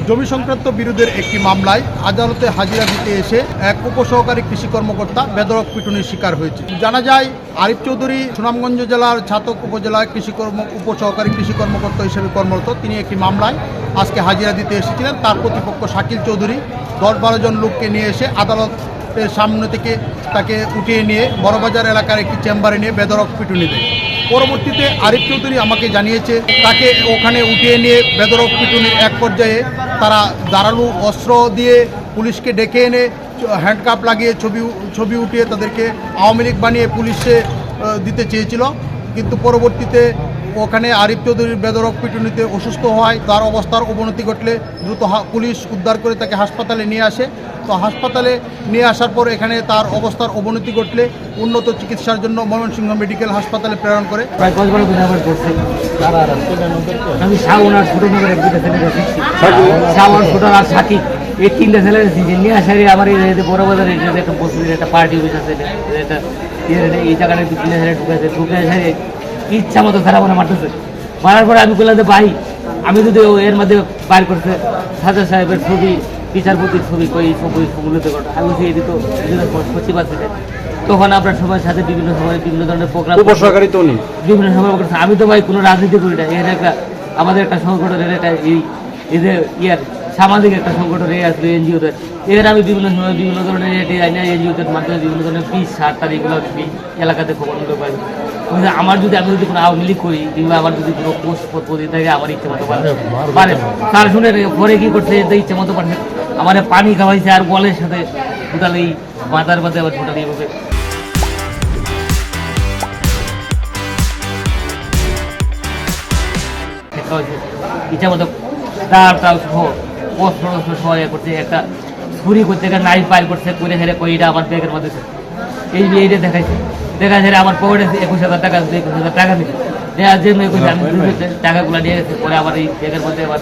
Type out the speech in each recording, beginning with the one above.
জমি সংক্রান্ত বিরোধের একটি মামলায় আদালতে হাজিরা দিতে এসে এক উপসহকারী কৃষি কর্মকর্তা বেধড়ক পিটুনির শিকার হয়েছে। জানা যায়, আরিফ চৌধুরী সুনামগঞ্জ জেলার ছাতক উপজেলায় উপসহকারী কৃষি কর্মকর্তা হিসেবে কর্মরত। তিনি একটি মামলায় আজকে হাজিরা দিতে এসেছিলেন। তার প্রতিপক্ষ শাকিল চৌধুরী 10-12 জন লোককে নিয়ে এসে আদালতের সামনে থেকে তাকে উঠিয়ে নিয়ে বড়বাজার এলাকার একটি চেম্বারে নিয়ে বেধড়ক পিটুনি দেয়। পরবর্তীতে আরিফ চৌধুরী আমাকে জানিয়েছে, তাকে ওখানে উঠিয়ে নিয়ে বেধড়ক পিটুনির এক পর্যায়ে তারা ধারালো অস্ত্র দিয়ে পুলিশকে ডেকে এনে হ্যান্ডকাপ লাগিয়ে ছবি উঠিয়ে তাদেরকে আওয়ামী লীগ বানিয়ে পুলিশে দিতে চেয়েছিল। কিন্তু পরবর্তীতে ওখানে আরিফ চৌধুরীর বেধড়ক পিটুনিতে অসুস্থ হওয়ায় তার অবস্থার অবনতি ঘটলে দ্রুত পুলিশ উদ্ধার করে তাকে হাসপাতালে নিয়ে আসে। তো হাসপাতালে নিয়ে আসার পর এখানে তার অবস্থার অবনতি ঘটলে উন্নত চিকিৎসার জন্য ময়মনসিংহ মেডিকেল হাসপাতালে প্রেরণ করে। আমি শাওন আর ছোট নগরের দুটো ছেলে দেখছি, শাওন ছোট আর সাকিব, এই তিনটা ছেলে নিয়ে আসারে আমার এই বড় বাজারে একটা বসুর একটা পার্টি অফিস আছে, এটা এই জায়গাটা তিনটা ছেলে ঢুকে এসে ইচ্ছা মতো তারা মানে মারতেছে। মারার পরে আমি বললাম যে ভাই, আমি যদি এর মধ্যে বাইর করতে সাজা সাহেবের ছবি, বিচারপতির ছবি, কই ছবিগুলোতে ঘটনা আমি বলছি এটি তো সচিব আছে। তখন আপনার সবার সাথে বিভিন্ন সময় বিভিন্ন ধরনের প্রোগ্রাম বিভিন্ন সময় করছে। আমি তো ভাই কোনো রাজনীতি করি না, এর একটা আমাদের একটা সংগঠনের একটা এই যে ইয়ার সামাজিক একটা সংগঠন আসলে এনজিওদের, এর আমি বিভিন্ন সময় বিভিন্ন ধরনের এনজিওদের মাধ্যমে বিভিন্ন ধরনের পিস সার তার এগুলো এলাকাতে খবর নিতে পারি। আমি যদি কোনো আওয়ামী লীগ করি কিংবা আমার যদি কোনো পোস্ট পদ্ধতি থাকে আমার ইচ্ছে মতো পারে তার শুনে পরে কি করছে ইচ্ছে মতো পারে আমার পানি খাওয়াইছে আর বলের সাথে টোটাল এই মাথার মাঝে আবার টোটাল এইভাবে ইচ্ছা মতো তার সহ পোস্ট সহায় করছে, একটা ছুরি করতে একটা নাইফ পাইল করছে করে হেরে কইটা আমার ব্যাগের মধ্যে এইটা দেখাইছে। দেখা যায় আমার পকেটে 21,000 টাকা 21,000 টাকা দিচ্ছে, দেওয়ার জন্য টাকাগুলো নিয়ে গেছে। পরে আবার এই ব্যাগের মধ্যে আবার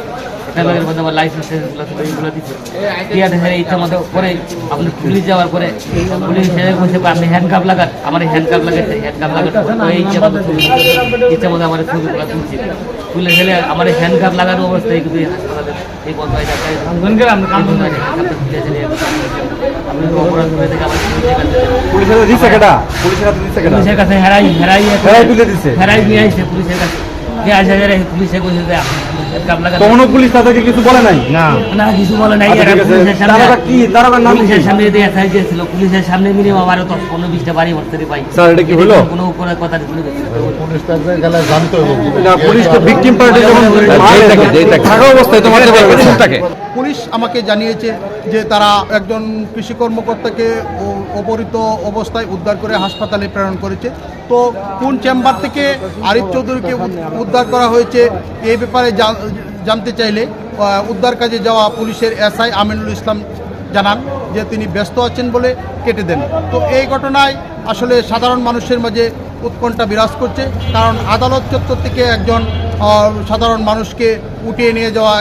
ব্যাগের মধ্যে আমার লাইসেন্স এইগুলো দিচ্ছে। ইচ্ছা মতো পরে আপনি পুলিশ যাওয়ার পরে পুলিশ বলছে আপনি হ্যান্ডকাপ লাগান, আমার হ্যান্ডকাপ লাগাচ্ছে, হ্যান্ডকাপ লাগান ইচ্ছা মতো আমার ছবিগুলো তুলছে। তুলে ফেলে আমার হ্যান্ডকাপ লাগানো অবস্থায় কিন্তু হাসপাতালে এই বন্ধ হয়ে যাচ্ছে। পুলিশের কাছে হেরাই নিয়ে আসছে, পুলিশের কাছে পুলিশে পুলিশ তাদেরকে কিছু বলে নাই, না কিছু বলে নাই। পুলিশের সামনে ছিল, পুলিশের সামনে মিনিমাম আরো 10-15-20টা বাড়ি ভরতে পাই। কোনো উপরে কথা পুলিশ আমাকে জানিয়েছে যে তারা একজন কৃষি কর্মকর্তাকে অপহৃত অবস্থায় উদ্ধার করে হাসপাতালে প্রেরণ করেছে। তো কোন চেম্বার থেকে আরিফ চৌধুরীকে উদ্ধার করা হয়েছে এই ব্যাপারে জানতে চাইলে উদ্ধার কাজে যাওয়া পুলিশের এসআই আমিনুল ইসলাম জানান যে তিনি ব্যস্ত আছেন বলে কেটে দেন। তো এই ঘটনায় আসলে সাধারণ মানুষের মাঝে উৎকণ্ঠা বিরাজ করছে, কারণ আদালত চত্বর থেকে একজন সাধারণ মানুষকে উঠিয়ে নিয়ে যাওয়া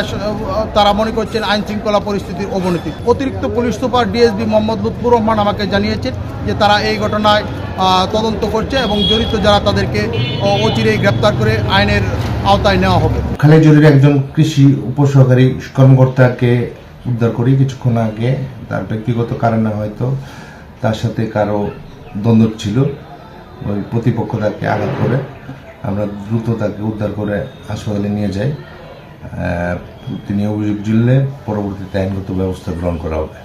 তারা মনে করছেন আইন শৃঙ্খলা পরিস্থিতির অবনতি। অতিরিক্ত police super DSP Mohammad Lutfur Rahman আমাকে জানিয়েছেন যে তারা এই ঘটনায় তদন্ত করছে এবং জড়িত যারা তাদেরকে অচিরেই গ্রেপ্তার করে আইনের আওতায় নেওয়া হবে। খালেদ চৌধুরী একজন কৃষি উপসহকারী কর্মকর্তাকে উদ্ধার করি কিছুক্ষণ আগে। তার ব্যক্তিগত কারণে হয়তো তার সাথে কারো দ্বন্দ্ব ছিল, ওই প্রতিপক্ষ তাকে আঘাত করে আমরা দ্রুত তাকে উদ্ধার করে হাসপাতালে নিয়ে যাই। তিনি অভিযোগ জুড়লে পরবর্তীতে আইনগত ব্যবস্থা গ্রহণ করা হবে।